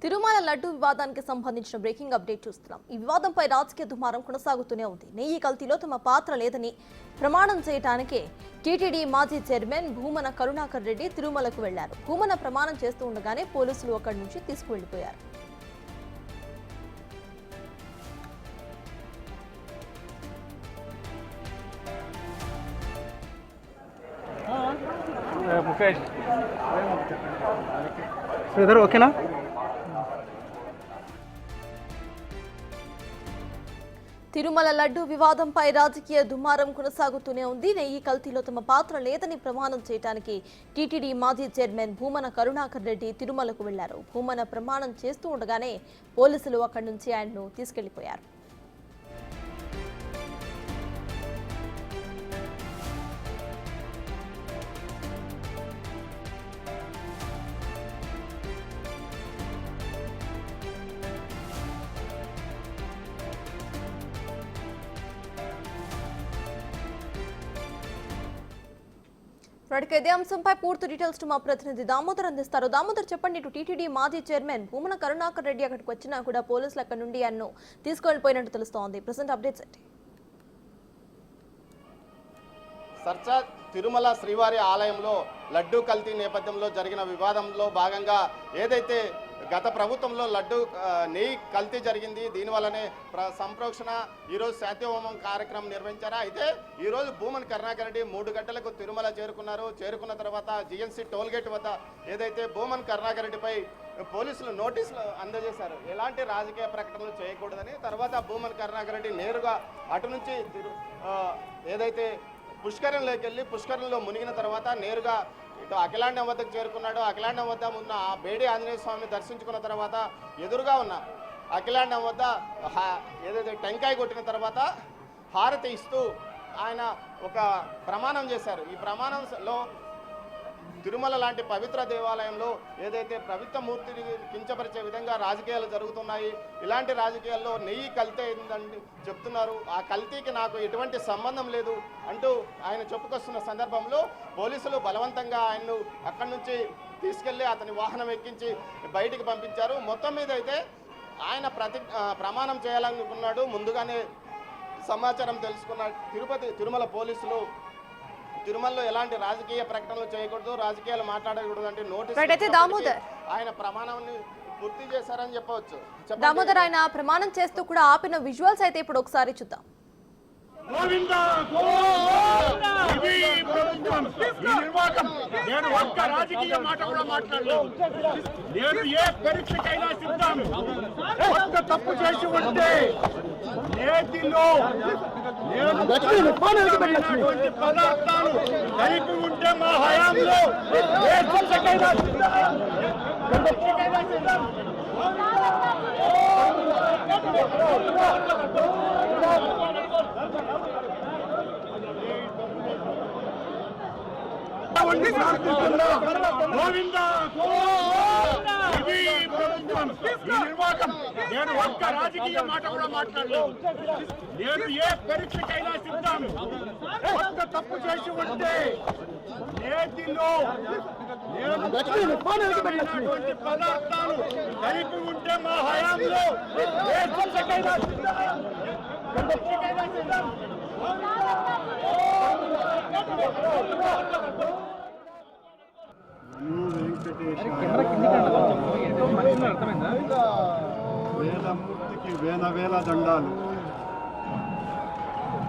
తిరుమల లడ్డు వివాదానికి సంబంధించిన breaking update చూస్తున్నాం. ఈ వివాదంపై రాజకీయ దుమారం కొనసాగుతూనే ఉంది. నెయ్యి కల్తీలో తమ పాత్ర లేదని ప్రమాణం చేయడానికే టీటీడీ మాజీ చైర్మన్ భూమన కరుణాకర్ రెడ్డి తిరుమలకు వెళ్లారు. భూమన ప్రమాణం చేస్తూ ఉండగానే పోలీసులు అక్కడి నుంచి తీసుకువెళ్లిపోయారు. ఓకేనా? తిరుమల లడ్డు వివాదంపై రాజకీయ దుమారం కొనసాగుతూనే ఉంది. నెయ్యి కల్తీలో తమ పాత్ర లేదని ప్రమాణం చేయడానికి టీటీడీ మాజీ చైర్మన్ భూమన కరుణాకర్ రెడ్డి తిరుమలకు వెళ్లారు. భూమన ప్రమాణం చేస్తూ ఉండగానే పోలీసులు అక్కడి నుంచి ఆయన్ను తీసుకెళ్లిపోయారు. ఇదే అంశంపై పూర్తి డీటెయిల్స్ మా ప్రతినిధి దామోదర్ అందిస్తారు. దామోదర్, చెప్పండి. ఇటు టీటీడీ మాజీ చైర్మన్ భూమన కరుణాకర్ రెడ్డి అక్కడికి వచ్చినా కూడా పోలీసులు అక్కడి నుండి ఆయన్ను తీసుకెళ్లిపోయినట్టు తెలుస్తోంది. ప్రెసెంట్ అప్డేట్స్ ఏంటి? సర్చా తిరుమల శ్రీవారి ఆలయంలో లడ్డూ కల్తీ నేపథ్యంలో జరిగిన వివాదంలో భాగంగా ఏదైతే గత ప్రభుత్వంలో లడ్డూ నెయ్యి కల్తీ జరిగింది, దీనివల్లనే సంప్రోక్షణ ఈరోజు శాంతిహోమం కార్యక్రమం నిర్వహించారు. అయితే ఈరోజు భూమన కరుణాకర్ రెడ్డి 3 గంటలకు తిరుమల చేరుకున్న తర్వాత జిఎన్సీ టోల్గేట్ వద్ద ఏదైతే భూమన కరుణాకర్ రెడ్డిపై పోలీసులు నోటీసులు అందజేశారు, ఎలాంటి రాజకీయ ప్రకటనలు చేయకూడదని. తర్వాత భూమన కరుణాకర్ రెడ్డి నేరుగా అటు నుంచి ఏదైతే పుష్కరంలోకి వెళ్ళి పుష్కరంలో మునిగిన తర్వాత నేరుగా ఇటు అఖిలాండం వద్దకు చేరుకున్నాడు. అఖిలాండం వద్ద ఉన్న ఆ బేడి ఆంజనేయ స్వామిని దర్శించుకున్న తర్వాత ఎదురుగా ఉన్న అఖిలాండం వద్ద ఏదైతే టెంకాయ కొట్టిన తర్వాత హారతి ఇస్తూ ఆయన ఒక ప్రమాణం చేశారు. ఈ ప్రమాణంలో తిరుమల లాంటి పవిత్ర దేవాలయంలో ఏదైతే పవిత్ర మూర్తిని కించపరిచే విధంగా రాజకీయాలు జరుగుతున్నాయి, ఇలాంటి రాజకీయాల్లో నెయ్యి కల్తీ అయిందని చెప్తున్నారు, ఆ కల్తీకి నాకు ఎటువంటి సంబంధం లేదు అంటూ ఆయన చెప్పుకొస్తున్న సందర్భంలో పోలీసులు బలవంతంగా ఆయన్ను అక్కడి నుంచి తీసుకెళ్లి అతని వాహనం ఎక్కించి బయటికి పంపించారు. మొత్తం మీద అయితే ఆయన ప్రమాణం చేయాలనుకున్నాడు. ముందుగానే సమాచారం తెలుసుకున్న తిరుమల పోలీసులు తిరుమలలో ఎలాంటి రాజకీయ ప్రకటనలు చేయకూడదు, రాజకీయాలు మాట్లాడకూడదు అంటే నోటీస్ ఆయన ప్రమాణాన్ని పూర్తి చేశారని చెప్పవచ్చు. దామోదర్, ఆయన ప్రమాణం చేస్తూ కూడా ఆపిన విజువల్స్ అయితే ఇప్పుడు ఒకసారి చూద్దాం. నేను ఒక్క రాజకీయ మాట కూడా మాట్లాడలేదు. నేను ఏ పరీక్షకైనా సిద్ధం. ఒక్క తప్పు చేసి ఉంటే నేతిలో నేను పదార్థాలు కలిపి ఉంటే మా హయాంలో ఏ శిక్షకైనా సిద్ధం. నేను ఒక్క రాజకీయ మాట కూడా మాట్లాడలేదు. నేను ఏ పరీక్షకైనా సిద్ధం. ఒక్క తప్పు చేసి ఉంటే నేతిలో నేను పదార్థాలు కలిపి ఉంటే మా హయాంలో ఏ శిక్షకైనా సిద్ధం. వేదమూర్తికి వేల దండాలు.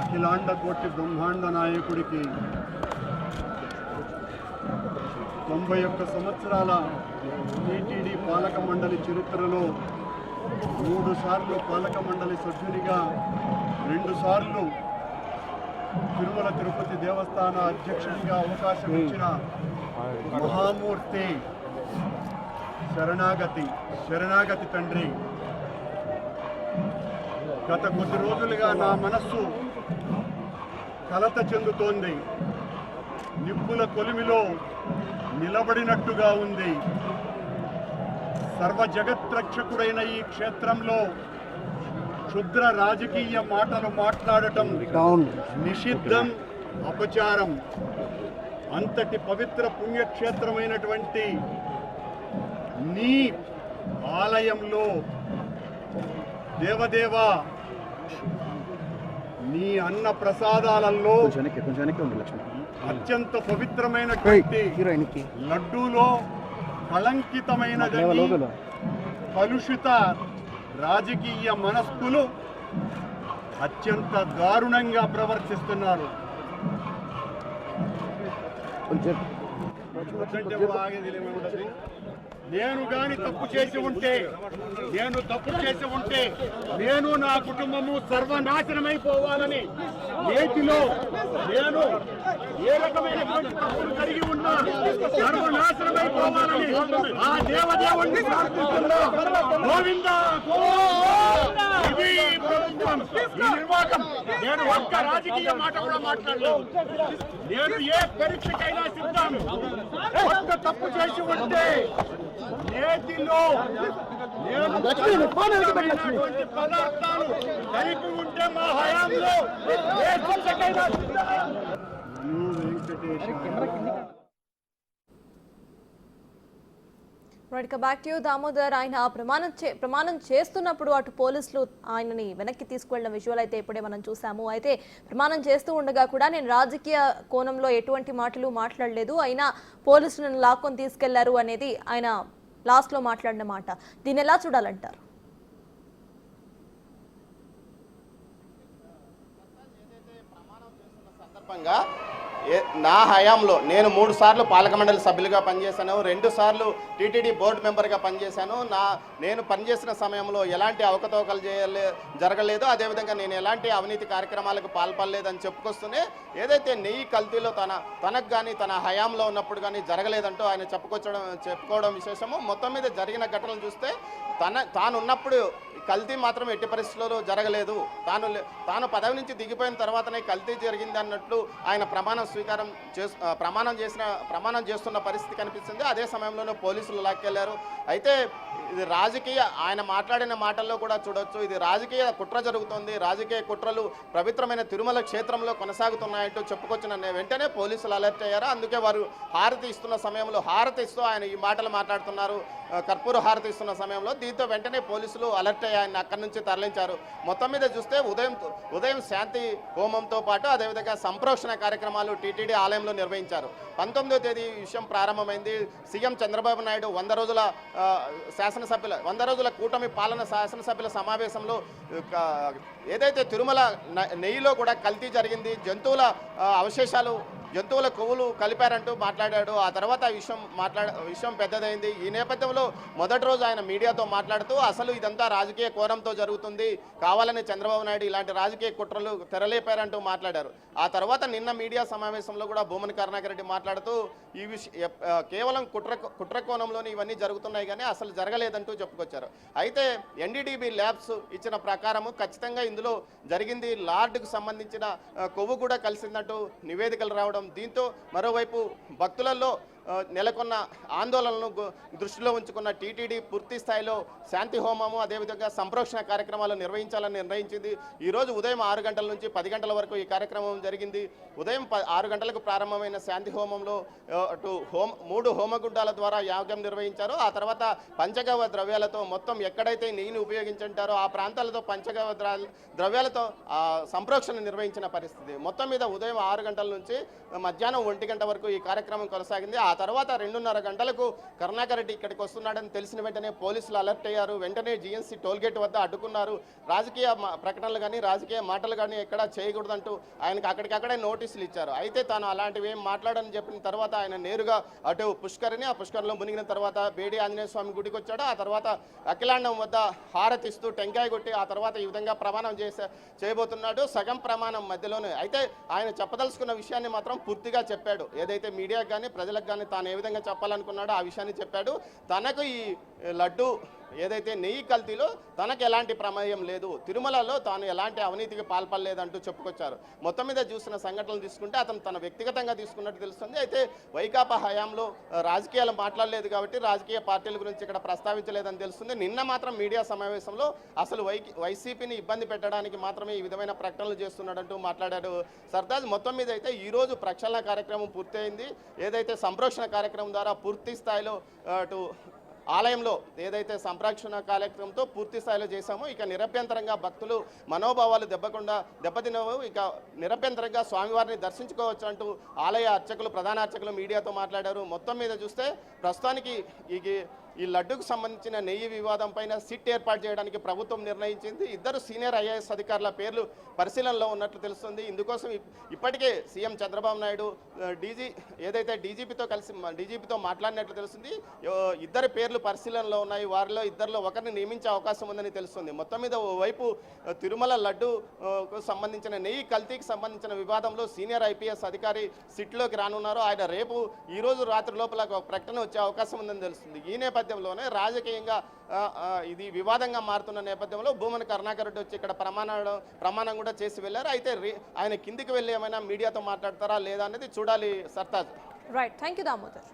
అఖిలాండ కోటి బ్రహ్మాండ నాయకుడికి 91 సంవత్సరాల టీటీడీ పాలక మండలి చరిత్రలో 3 సార్లు పాలక మండలి సభ్యునిగా, 2 సార్లు తిరుమల తిరుపతి దేవస్థాన అధ్యక్షుడిగా అవకాశం ఇచ్చిన మహామూర్తి, శరణాగతి తండ్రి. గత కొద్ది రోజులుగా నా మనస్సు కలత చెందుతోంది. నిప్పుల కొలిమిలో నిలబడినట్టుగా ఉంది. సర్వ జగత్రక్షకుడైన ఈ క్షేత్రంలో క్షుద్ర రాజకీయ మాటలు మాట్లాడటం నిషిద్ధం, అపచారం. అంతటి పవిత్ర పుణ్యక్షేత్రమైనటువంటి నీ ఆలయంలో దేవదేవా నీ అన్న ప్రసాదాలలో కొంచెం ఉంది లక్ష్మి అత్యంత పవిత్రమైనటువంటి హీరోయిన్కి లడ్డూలో కళంకితమైనదని కలుషిత రాజకీయ మనస్కులు అత్యంత దారుణంగా ప్రవర్తిస్తున్నారు. నేను గాని తప్పు చేసి ఉంటే నేను నా కుటుంబము సర్వనాశనమైపోవాలని నేటిలో నేను ఏ రకమైనటువంటి తప్పులు కలిగి ఉన్నా సర్వనాశనమైపోవాలని ఆ దేవదేవుణ్ణి ప్రార్థిస్తున్నా. గోవిందా ఇది ప్రభుత్వం, ఈ నిర్వాహకం. నేను ఒక్క రాజకీయ మాట కూడా మాట్లాడలేదు. నేను ఏ పరీక్షకైనా సిద్ధాను. ఒక్క తప్పు చేసి ఉంటే నేతిలో పదార్థాలు కలిపి ఉంటే మా హయాంలో ఏ శిక్షకైనా బ్యాక్ టు యూ దామోదర్. ఆయన ప్రమాణం చేస్తున్నప్పుడు అటు పోలీసులు ఆయనని వెనక్కి తీసుకువెళ్ళిన విజువల్ అయితే ఇప్పుడే మనం చూసాము. అయితే ప్రమాణం చేస్తూ ఉండగా కూడా నేను రాజకీయ కోణంలో ఎటువంటి మాటలు మాట్లాడలేదు, అయినా పోలీసులను లాక్కొని తీసుకెళ్లారు అనేది ఆయన లాస్ట్లో మాట్లాడిన మాట. దీన్ని ఎలా చూడాలంటారు? సందర్భంగా నా హయాంలో నేను 3 సార్లు పాలక మండలి సభ్యులుగా పనిచేశాను, 2 సార్లు టీటీడీ బోర్డు మెంబర్గా పనిచేశాను. నేను పనిచేసిన సమయంలో ఎలాంటి అవకతవకలు జరగలేదు, అదేవిధంగా నేను ఎలాంటి అవినీతి కార్యక్రమాలకు పాల్పడలేదని చెప్పుకొస్తూనే ఏదైతే నెయ్యి కల్తీలో తనకు కానీ తన హయాంలో ఉన్నప్పుడు కానీ జరగలేదంటూ ఆయన చెప్పుకోవడం విశేషము. మొత్తం మీద జరిగిన ఘటనలు చూస్తే తాను ఉన్నప్పుడు కల్తీ మాత్రం ఎట్టి పరిస్థితుల్లో జరగలేదు, తాను పదవి నుంచి దిగిపోయిన తర్వాతనే కల్తీ జరిగింది అన్నట్లు ఆయన ప్రమాణం చేస్తున్న పరిస్థితి కనిపిస్తుంది. అదే సమయంలోనే పోలీసులు లాక్కెళ్లారు. అయితే ఇది ఆయన మాట్లాడిన మాటల్లో కూడా చూడొచ్చు, ఇది రాజకీయ కుట్ర జరుగుతోంది, రాజకీయ కుట్రలు పవిత్రమైన తిరుమల క్షేత్రంలో కొనసాగుతున్నాయంటూ చెప్పుకొచ్చిన వెంటనే పోలీసులు అలర్ట్ అయ్యారు. అందుకే వారు హారతి ఇస్తున్న సమయంలో హారతి ఇస్తూ ఆయన ఈ మాటలు మాట్లాడుతున్నారు, కర్పూర హారతి ఇస్తున్న సమయంలో. దీంతో వెంటనే పోలీసులు అలర్ట్ అయ్యి ఆయన అక్కడి నుంచి తరలించారు. మొత్తం మీద చూస్తే ఉదయం శాంతి హోమంతో పాటు అదేవిధంగా సంప్రోక్షణ కార్యక్రమాలు టీటీడీ ఆలయంలో నిర్వహించారు. 19వ తేదీ ఈ విషయం ప్రారంభమైంది. సీఎం చంద్రబాబు నాయుడు 100 రోజుల కూటమి పాలన శాసనసభ్యుల సమావేశంలో ఏదైతే తిరుమల నెయ్యిలో కూడా కల్తీ జరిగింది, జంతువుల అవశేషాలు, జంతువుల కొవ్వులు కలిపారంటూ మాట్లాడాడు. ఆ తర్వాత విషయం పెద్దదైంది. ఈ నేపథ్యంలో మొదటి రోజు ఆయన మీడియాతో మాట్లాడుతూ అసలు ఇదంతా రాజకీయ కోణంతో జరుగుతుంది, కావాలని చంద్రబాబు నాయుడు ఇలాంటి రాజకీయ కుట్రలు తెరలేపారంటూ మాట్లాడారు. ఆ తర్వాత నిన్న మీడియా సమావేశంలో కూడా భూమని కరుణాకర్ రెడ్డి మాట్లాడుతూ ఈ కేవలం కుట్ర కోణంలోనే ఇవన్నీ జరుగుతున్నాయి కానీ అసలు జరగలేదంటూ చెప్పుకొచ్చారు. అయితే ఎన్డీడీబీ ల్యాబ్స్ ఇచ్చిన ప్రకారము ఖచ్చితంగా ఇందులో జరిగింది, లార్డ్కు సంబంధించిన కొవ్వు కూడా కలిసిందంటూ నివేదికలు రావడం, దీంతో మరోవైపు భక్తులలో నెలకొన్న ఆందోళనను దృష్టిలో ఉంచుకున్న టీటీడీ పూర్తి స్థాయిలో శాంతి హోమము అదేవిధంగా సంప్రోక్షణ కార్యక్రమాలు నిర్వహించాలని నిర్ణయించింది. ఈరోజు ఉదయం 6 గంటల నుంచి 10 గంటల వరకు ఈ కార్యక్రమం జరిగింది. ఉదయం 6 గంటలకు ప్రారంభమైన శాంతి హోమంలో 3 హోమగుండాల ద్వారా యాగం నిర్వహించారు. ఆ తర్వాత పంచగవ్య ద్రవ్యాలతో మొత్తం ఎక్కడైతే నెయ్యిని ఉపయోగించుంటారో ఆ ప్రాంతాలతో పంచగవ్య ద్రవ్యాలతో సంప్రోక్షణ నిర్వహించిన పరిస్థితి. మొత్తం మీద ఉదయం 6 గంటల నుంచి మధ్యాహ్నం 1 గంట వరకు ఈ కార్యక్రమం కొనసాగింది. ఆ తర్వాత 2:30 గంటలకు కరుణాకర్ రెడ్డి ఇక్కడికి వస్తున్నాడని తెలిసిన వెంటనే పోలీసులు అలర్ట్ అయ్యారు. వెంటనే జీఎన్సీ టోల్గేట్ వద్ద అడ్డుకున్నారు. రాజకీయ ప్రకటనలు కానీ రాజకీయ మాటలు కానీ ఎక్కడా చేయకూడదంటూ ఆయనకు అక్కడికక్కడే నోటీసులు ఇచ్చారు. అయితే తాను అలాంటివి ఏం మాట్లాడని చెప్పిన తర్వాత ఆయన నేరుగా అటు పుష్కరిని, ఆ పుష్కరంలో మునిగిన తర్వాత బేడి ఆంజనేయ స్వామి గుడికి వచ్చాడు. ఆ తర్వాత అఖిలాండం వద్ద హారతిస్తూ టెంకాయ కొట్టి ఆ తర్వాత ఈ విధంగా ప్రమాణం చేయబోతున్నాడు. సగం ప్రమాణం మధ్యలోనే. అయితే ఆయన చెప్పదలుచుకున్న విషయాన్ని మాత్రం పూర్తిగా చెప్పాడు. ఏదైతే మీడియాకు కానీ ప్రజలకు కానీ తాను ఏ విధంగా చెప్పాలనుకున్నాడో ఆ విషయాన్ని చెప్పాడు. తనకు ఈ లడ్డు ఏదైతే నెయ్యి కల్తీలో తనకు ఎలాంటి ప్రమేయం లేదు, తిరుమలలో తాను ఎలాంటి అవినీతికి పాల్పడలేదంటూ చెప్పుకొచ్చారు. మొత్తం మీద చూసిన సంఘటనలు తీసుకుంటే అతను తన వ్యక్తిగతంగా తీసుకున్నట్టు తెలుస్తుంది. అయితే వైకాపా హయాంలో రాజకీయాలు మాట్లాడలేదు కాబట్టి రాజకీయ పార్టీల గురించి ఇక్కడ ప్రస్తావించలేదని తెలుస్తుంది. నిన్న మాత్రం మీడియా సమావేశంలో అసలు వైసీపీని ఇబ్బంది పెట్టడానికి మాత్రమే ఈ విధమైన ప్రకటనలు చేస్తున్నాడంటూ మాట్లాడాడు సర్దాజ్. మొత్తం మీద అయితే ఈరోజు ప్రక్షాళన కార్యక్రమం పూర్తయింది. ఏదైతే సంప్రోక్షణ కార్యక్రమం ద్వారా పూర్తి స్థాయిలో అటు ఆలయంలో ఏదైతే సంప్రోక్షణ కార్యక్రమంతో పూర్తి స్థాయిలో చేశామో ఇక నిరభ్యంతరంగా భక్తులు మనోభావాలు దెబ్బతినవు, ఇక నిరభ్యంతరంగా స్వామివారిని దర్శించుకోవచ్చు అంటూ ఆలయ అర్చకులు, ప్రధాన అర్చకులు మీడియాతో మాట్లాడారు. మొత్తం మీద చూస్తే ప్రస్తుతానికి ఈ లడ్డుకు సంబంధించిన నెయ్యి వివాదం పైన సిట్ ఏర్పాటు చేయడానికి ప్రభుత్వం నిర్ణయించింది. ఇద్దరు సీనియర్ ఐఏఎస్ అధికారుల పేర్లు పరిశీలనలో ఉన్నట్లు తెలుస్తుంది. ఇందుకోసం ఇప్పటికే సీఎం చంద్రబాబు నాయుడు డీజీపీతో మాట్లాడినట్లు తెలుస్తుంది. ఇద్దరు పేర్లు పరిశీలనలో ఉన్నాయి. వారిలో ఇద్దరిలో ఒకరిని నియమించే అవకాశం ఉందని తెలుస్తుంది. మొత్తం మీద ఓవైపు తిరుమల లడ్డుకు సంబంధించిన నెయ్యి కల్తీకి సంబంధించిన వివాదంలో సీనియర్ ఐపీఎస్ అధికారి సిట్లోకి రానున్నారు. ఆయన రేపు ఈ రోజు రాత్రి లోపల ఒక ప్రకటన వచ్చే అవకాశం ఉందని తెలుస్తుంది. ఈ నేపథ్యంలోనే రాజకీయంగా ఇది వివాదంగా మారుతున్న నేపథ్యంలో భూమన కరుణాకర్ రెడ్డి వచ్చి ఇక్కడ ప్రమాణం కూడా చేసి వెళ్ళారు. అయితే ఆయన కిందికి వెళ్ళి ఏమైనా మీడియాతో మాట్లాడతారా లేదా అనేది చూడాలి. Sartaj. Right, thank you Damodar.